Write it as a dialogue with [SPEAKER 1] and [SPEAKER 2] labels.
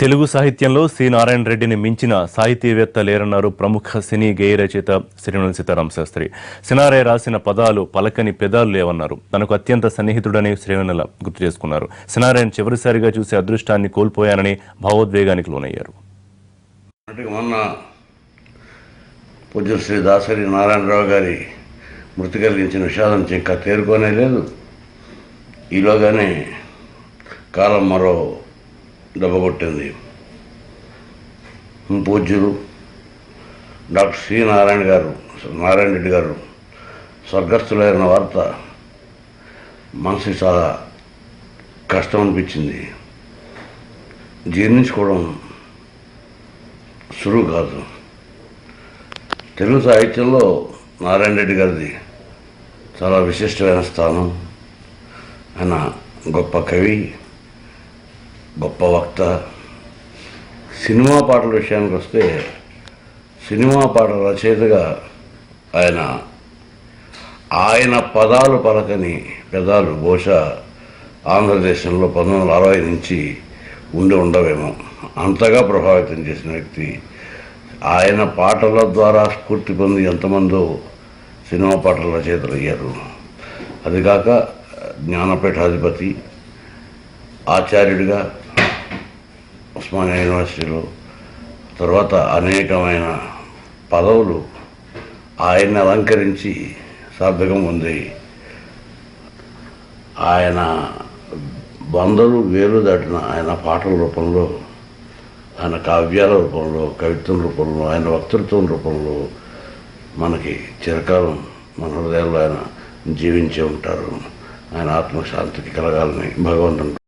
[SPEAKER 1] తెలుగు సాహిత్యంలో సి నారాయణ రెడ్డిని మించిన సాహితీవేత్త లేరన్నారు ప్రముఖ సినీ గేయ రచయిత సిరివెన్నెల సీతారామ శాస్త్రి. సినారే రాసిన పదాలు పలకని పెదాలు లేవన్నారు. తనకు అత్యంత సన్నిహితుడని సిరివెన్నెల గుర్తు చేసుకున్నారు. సినారేని చివరిసారిగా చూసే అదృష్టాన్ని కోల్పోయానని భావోద్వేగానికి లోనయ్యారు.
[SPEAKER 2] మొన్న పూజ్య శ్రీ దాసరి నారాయణరావు గారి మృతి కలిగించిన విషాదం ఇంకా తేరుకోనే లేదు. ఈలోగానే కాలం మరో దెబ్బ కొట్టింది. పూజ్యులు డాక్టర్ సి నారాయణ రెడ్డి గారు స్వర్గస్థులైన వార్త మనసుకి చాలా కష్టం అనిపించింది. జీర్ణించుకోవడం సులువు కాదు. తెలుగు సాహిత్యంలో నారాయణ రెడ్డి గారిది చాలా విశిష్టమైన స్థానం. ఆయన గొప్ప కవి, గొప్ప వక్త. సినిమా పాటల విషయానికి వస్తే సినిమా పాటల రచయితగా ఆయన పదాలు పలకని పెదాలు బహుశా ఆంధ్రదేశంలో 1960 నుంచి ఉండవేమో. అంతగా ప్రభావితం చేసిన వ్యక్తి. ఆయన పాటల ద్వారా స్ఫూర్తి పొంది ఎంతమందో సినిమా పాటల రచయితలు అయ్యారు. అదిగాక జ్ఞానపీఠాధిపతి, ఆచార్యుడిగా ఉస్మానియా యూనివర్సిటీలో, తర్వాత అనేకమైన పదవులు ఆయన్ని అలంకరించి సార్థకం పొందాయి. ఆయన వందలు వేలు దాటిన ఆయన పాటల రూపంలో, ఆయన కావ్యాల రూపంలో, కవిత్వం రూపంలో, ఆయన వక్తృత్వం రూపంలో మనకి చిరకాలం మన హృదయాల్లో ఆయన జీవించే ఉంటారు. ఆయన ఆత్మశాంతికి కలగాలని భగవంతుని